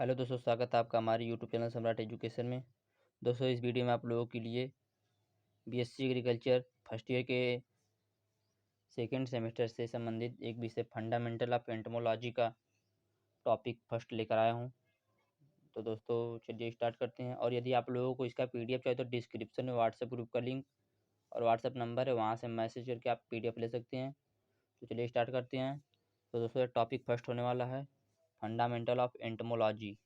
Hello दोस्तों, स्वागत है आपका हमारे यूट्यूब चैनल सम्राट एजुकेशन में। दोस्तों, इस वीडियो में आप लोगों के लिए बीएससी एग्रीकल्चर फर्स्ट ईयर के सेकेंड सेमेस्टर से संबंधित एक विषय फंडामेंटल ऑफ एंटोमोलॉजी का टॉपिक फर्स्ट लेकर आया हूं। तो दोस्तों चलिए स्टार्ट करते हैं। और यदि आप लोगों को इसका पीडीएफ चाहिए तो डिस्क्रिप्शन में व्हाट्सएप ग्रुप का लिंक और व्हाट्सएप नंबर है, वहाँ से मैसेज करके आप पीडीएफ ले सकते हैं। तो चलिए स्टार्ट करते हैं। तो दोस्तों टॉपिक फर्स्ट होने वाला है फंडामेंटल ऑफ एंटोमोलॉजी,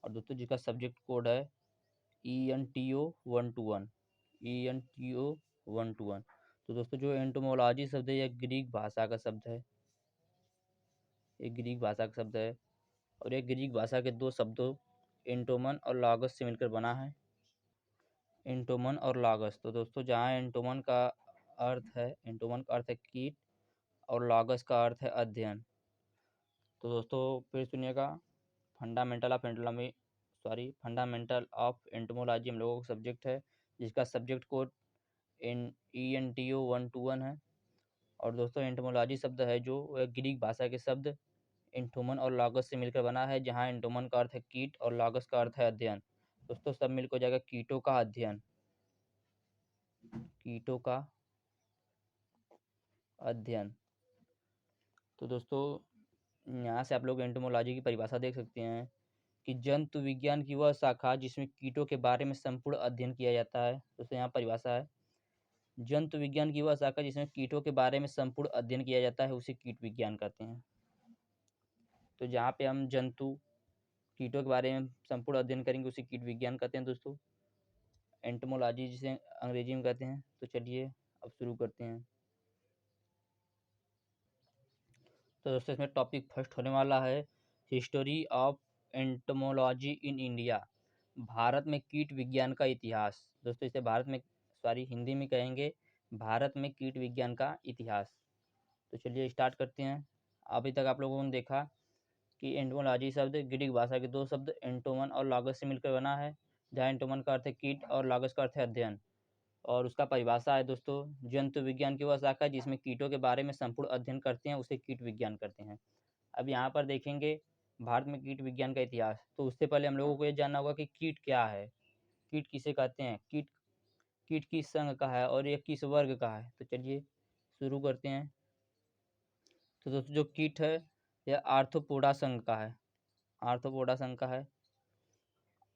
और दोस्तों जिसका सब्जेक्ट कोड है ENTO 121 ENTO 121। तो दोस्तों जो एंटोमोलॉजी शब्द है यह ग्रीक भाषा का शब्द है, एक ग्रीक भाषा का शब्द है। और यह ग्रीक भाषा के दो शब्दों एंटोमन और लॉगस से मिलकर बना है, एंटोमन और लॉगस। तो दोस्तों जहाँ एंटोमन का अर्थ है कीट और लॉगस का अर्थ है अध्ययन। तो दोस्तों फिर सुनिएगा, फंडामेंटल ऑफ एंटोमोलॉजी हम लोगों का सब्जेक्ट है, जिसका सब्जेक्ट कोड ENTO 121 है। और दोस्तों एंटोमोलॉजी शब्द है जो वह ग्रीक भाषा के शब्द एंटोमन और लॉगस से मिलकर बना है, जहाँ एंटोमन का अर्थ है कीट और लॉगस का अर्थ है अध्ययन। दोस्तों सब मिलकर हो जाएगा कीटों का अध्ययन, कीटों का अध्ययन। तो दोस्तों यहाँ से आप लोग एंटोमोलॉजी की परिभाषा देख सकते हैं कि जंतु विज्ञान की वह शाखा जिसमें कीटों के बारे में संपूर्ण अध्ययन किया जाता है। दोस्तों यहाँ परिभाषा है, जंतु विज्ञान की वह शाखा जिसमें कीटों के बारे में संपूर्ण अध्ययन किया जाता है उसे कीट विज्ञान कहते हैं। तो जहाँ पे हम कीटों के बारे में संपूर्ण अध्ययन करेंगे उसे कीट विज्ञान कहते हैं दोस्तों, एंटोमोलॉजी जिसे अंग्रेजी में कहते हैं। तो चलिए अब शुरू करते हैं। तो दोस्तों इसमें टॉपिक फर्स्ट होने वाला है history of entomology in India, Bharat में कीट विज्ञान का इतिहास। दोस्तों इसे हिंदी में कहेंगे भारत में कीट विज्ञान का इतिहास। तो चलिए स्टार्ट करते हैं। अभी तक आप लोगों ने देखा कि एंटोमोलॉजी शब्द ग्रीक भाषा के दो शब्द एंटोमन और लॉगस से मिलकर बना है, जहाँ एंटोमन का अर्थ है कीट और लॉगस का अर्थ है अध्ययन। और उसका परिभाषा है दोस्तों, जंतु विज्ञान की वह शाखा जिसमें कीटों के बारे में संपूर्ण अध्ययन करते हैं उसे कीट विज्ञान करते हैं। अब यहाँ पर देखेंगे भारत में कीट विज्ञान का इतिहास। तो उससे पहले हम लोगों को ये जानना होगा कि कीट क्या है, कीट किसे कहते हैं, कीट किस संघ का है और ये किस वर्ग का है। तो चलिए शुरू करते हैं। तो दोस्तों जो कीट है यह आर्थ्रोपोडा संघ का है, आर्थ्रोपोडा संघ का है,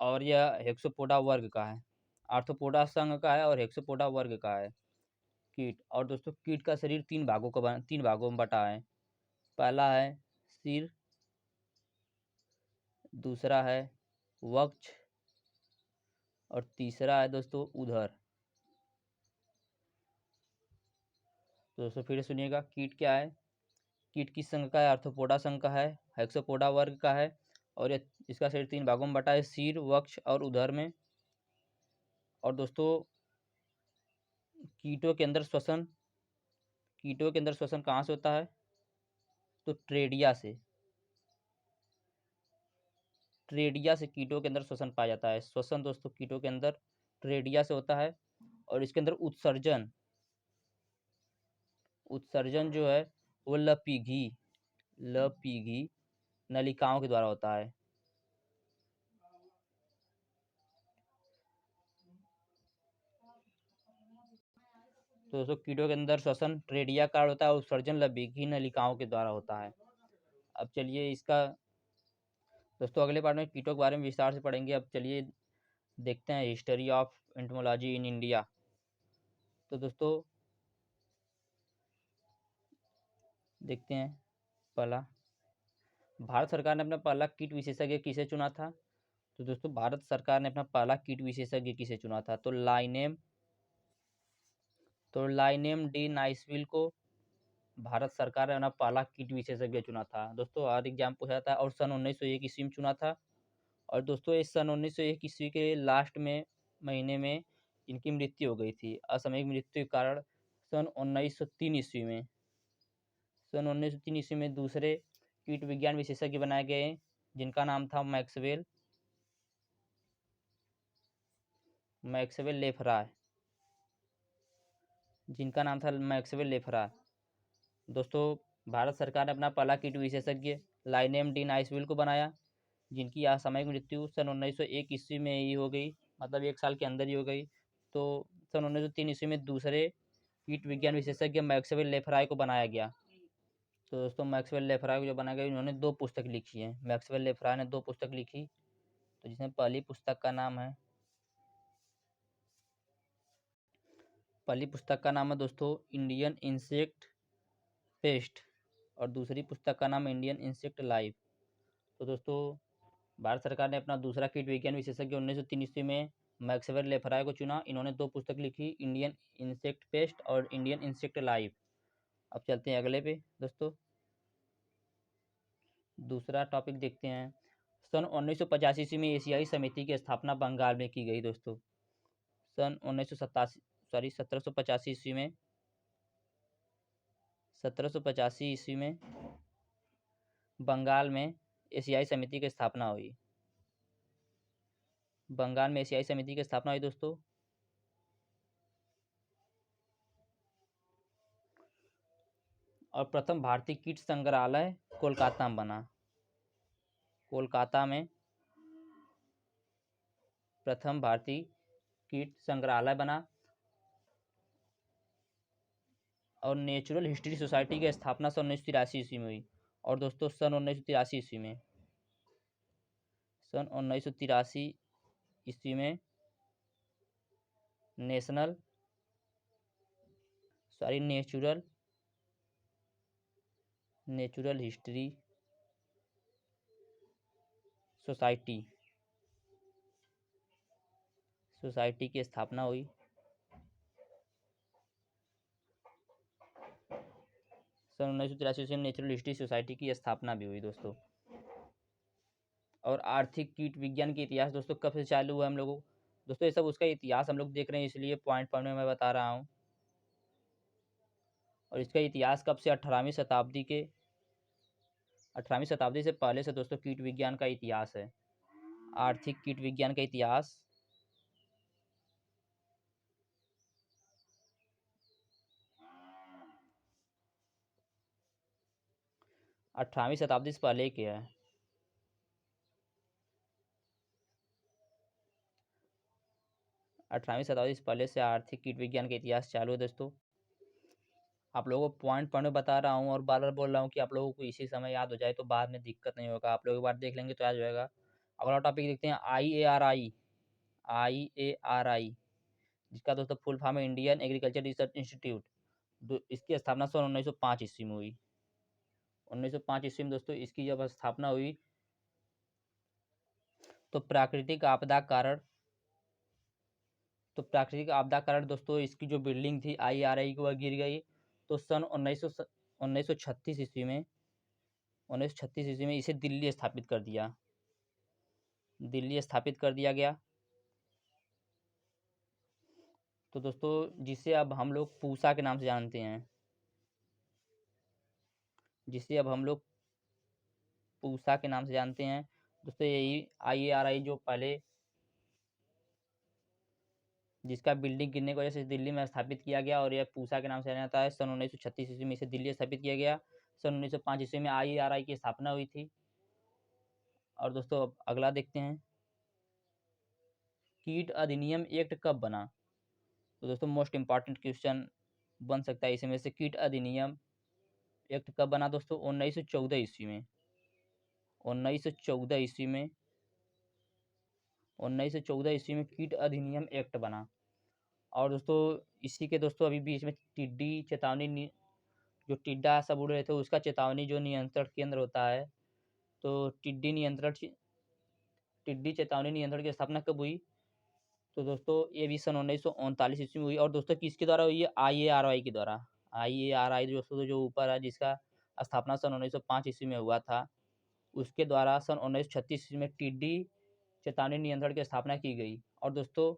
और यह हेक्सोपोडा वर्ग का है। आर्थ्रोपोडा संघ का है और हेक्सोपोडा वर्ग का है कीट। और दोस्तों कीट का शरीर तीन भागों में बटा है। पहला है सिर, दूसरा है वक्ष, और तीसरा है दोस्तों उदर। तो दोस्तों फिर सुनिएगा, कीट क्या है, कीट किस संघ का है, आर्थ्रोपोडा संघ का है, हेक्सोपोडा वर्ग का है, और ये इसका शरीर तीन भागों में बटा है, सिर, वक्ष और उदर में। और दोस्तों कीटों के अंदर श्वसन कहाँ से होता है, तो ट्रेडिया से कीटों के अंदर श्वसन पाया जाता है। श्वसन दोस्तों कीटों के अंदर ट्रेडिया से होता है। और इसके अंदर उत्सर्जन जो है वो लपीघी नलिकाओं के द्वारा होता है। तो दोस्तों कीटों के अंदर श्वसन ट्रेडिया कार्ड होता है और उत्सर्जन लपीघी नलिकाओं के द्वारा होता है। अब चलिए इसका दोस्तों अगले पार्ट में कीटों के बारे में विस्तार से पढ़ेंगे। अब चलिए देखते हैं history of entomology in India. तो दोस्तों देखते हैं, पहला भारत सरकार ने अपना पहला कीट विशेषज्ञ किसे चुना था। तो दोस्तों भारत सरकार ने अपना पहला कीट विशेषज्ञ किसे चुना था, तो लाइनेम डी नाइसविल को भारत सरकार ने अपना पहला कीट विशेषज्ञ चुना था। दोस्तों हर एग्जाम पूछा था, और सन 1901 ईस्वी में चुना था। और दोस्तों इस सन 1901 ईस्वी के लास्ट में महीने में इनकी मृत्यु हो गई थी, असामयिक मृत्यु के कारण। सन 1903 ईस्वी में दूसरे कीट विज्ञान विशेषज्ञ बनाए गए, जिनका नाम था मैक्सवेल लेफरा। दोस्तों भारत सरकार ने अपना पहला कीट विशेषज्ञ लाइनेम डी नाइसविल को बनाया, जिनकी असामयिक मृत्यु सन 1901 ईस्वी में ही हो गई, मतलब 1 साल के अंदर ही हो गई। तो सन 1903 ईस्वी में दूसरे कीट विज्ञान विशेषज्ञ मैक्सवेल लेफ्राय को बनाया गया। तो दोस्तों मैक्सवेल लेफ्राय को जो बनाया गया, इन्होंने 2 पुस्तक लिखी हैं। मैक्सवेल लेफ्राय ने 2 पुस्तक लिखी, तो जिसमें पहली पुस्तक का नाम है दोस्तों इंडियन इंसेक्ट पेस्ट, और दूसरी पुस्तक का नाम है इंडियन इंसेक्ट लाइफ। तो दोस्तों भारत सरकार ने अपना दूसरा कीट विज्ञान विशेषज्ञ 1903 ईस्वी में मैक्सवेल लेफ्राय को चुना। इन्होंने 2 पुस्तक लिखी, इंडियन इंसेक्ट पेस्ट और इंडियन इंसेक्ट लाइफ। अब चलते हैं अगले पे दोस्तों, दूसरा टॉपिक देखते हैं। सन 1985 ईस्वी में एशियाई समिति की स्थापना बंगाल में की गई दोस्तों। सन 1785 ईस्वी में 1785 ईस्वी में बंगाल में एशियाई समिति की स्थापना हुई। बंगाल में एशियाई समिति की स्थापना हुई दोस्तों। और प्रथम भारतीय कीट संग्रहालय कोलकाता में बना। कोलकाता में प्रथम भारतीय कीट संग्रहालय बना। और नेचुरल हिस्ट्री सोसाइटी की स्थापना सन 1983 ईस्वी में हुई। और दोस्तों सन 1983 ईस्वी में नेचुरल हिस्ट्री सोसाइटी की स्थापना हुई। सन 1983 ईस्वी में नेचुरल हिस्ट्री सोसाइटी की स्थापना भी हुई दोस्तों। और आर्थिक कीट विज्ञान के इतिहास दोस्तों कब से चालू हुआ हम लोगों, दोस्तों ये सब उसका इतिहास हम लोग देख रहे हैं, इसलिए पॉइंट में मैं बता रहा हूँ। और इसका इतिहास कब से 18वीं शताब्दी से पहले से दोस्तों कीट विज्ञान का इतिहास है। आर्थिक कीट विज्ञान का इतिहास 18वीं शताब्दी से पहले के है। 18वीं शताब्दी से पहले से आर्थिक कीट विज्ञान का इतिहास चालू है दोस्तों। आप लोगों को पॉइंट में बता रहा हूँ और बार बार बोल रहा हूँ कि आप लोगों को इसी समय याद हो जाए तो बाद में दिक्कत नहीं होगा। आप लोग एक बार देख लेंगे तो याद हो जाएगा। अगला टॉपिक देखते हैं IARI, जिसका दोस्तों फुल फॉर्म है इंडियन एग्रीकल्चर रिसर्च इंस्टीट्यूट। इसकी स्थापना सन 1905 ईस्वी में हुई। 1905 ईस्वी में दोस्तों इसकी जब स्थापना हुई तो प्राकृतिक आपदा कारण दोस्तों इसकी जो बिल्डिंग थी IARI की वह गिर गई। तो सन 1936 ईस्वी में इसे दिल्ली स्थापित कर दिया गया। तो दोस्तों जिसे अब हम लोग पूसा के नाम से जानते हैं, दोस्तों यही IARI जो पहले जिसका बिल्डिंग गिरने की वजह से दिल्ली में स्थापित किया गया और यह पूसा के नाम से जाना जाता है। सन 1936 ईस्वी में इसे दिल्ली स्थापित किया गया। सन 1905 ईस्वी में IARI की स्थापना हुई थी। और दोस्तों अब अगला देखते हैं, कीट अधिनियम एक्ट कब बना। तो दोस्तों मोस्ट इम्पॉर्टेंट क्वेश्चन बन सकता है इसमें से, कीट अधिनियम एक्ट कब बना दोस्तों। 1914 ईस्वी में 1914 ईस्वी में कीट अधिनियम एक्ट बना। और दोस्तों इसी के दोस्तों अभी बीच में टिड्डी चेतावनी जो टिड्डा सब उड़ रहे थे उसका चेतावनी जो नियंत्रण केंद्र होता है, तो टिड्डी चेतावनी नियंत्रण की स्थापना कब हुई। तो दोस्तों ये भी सन 1939 ईस्वी में हुई। और दोस्तों किसके द्वारा हुई है, IARI के द्वारा। IARI दोस्तों जो ऊपर है जिसका स्थापना सन 1905 ईस्वी में हुआ था, उसके द्वारा सन 1936 ईस्वी में टिड्डी चेतावनी नियंत्रण की स्थापना की गई। और दोस्तों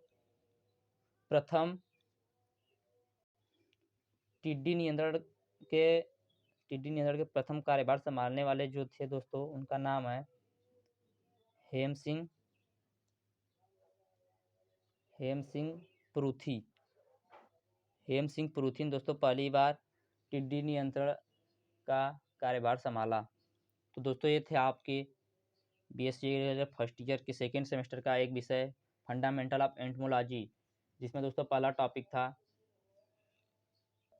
प्रथम टिड्डी नियंत्रण के प्रथम कार्यभार संभालने वाले जो थे दोस्तों उनका नाम है हेम सिंह परूथी ने दोस्तों पहली बार टिड्डी नियंत्रण का कार्यभार संभाला। तो दोस्तों ये थे आपके बीएससी एग्रीकल्चर फर्स्ट ईयर के सेकेंड सेमेस्टर का एक विषय फंडामेंटल ऑफ एंटमोलॉजी, जिसमें दोस्तों पहला टॉपिक था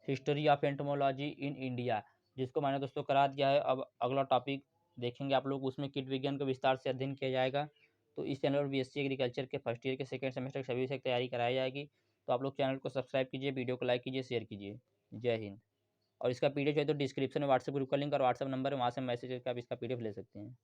history of entomology in India, जिसको मैंने दोस्तों करा दिया है। अब अगला टॉपिक देखेंगे आप लोग, उसमें कीट विज्ञान को विस्तार से अध्ययन किया जाएगा। तो इस चैनल पर बीएससी एग्रीकल्चर के फर्स्ट ईयर के सेकेंड सेमेस्टर के सभी विषय की तैयारी कराई जाएगी। तो आप लोग चैनल को सब्सक्राइब कीजिए, वीडियो को लाइक कीजिए, शेयर कीजिए। जय हिंद। और इसका पीडीएफ जो है तो डिस्क्रिप्शन में व्हाट्सएप ग्रुप का लिंक और व्हाट्सएप नंबर है, वहाँ से मैसेज करके आप इसका पीडीएफ ले सकते हैं।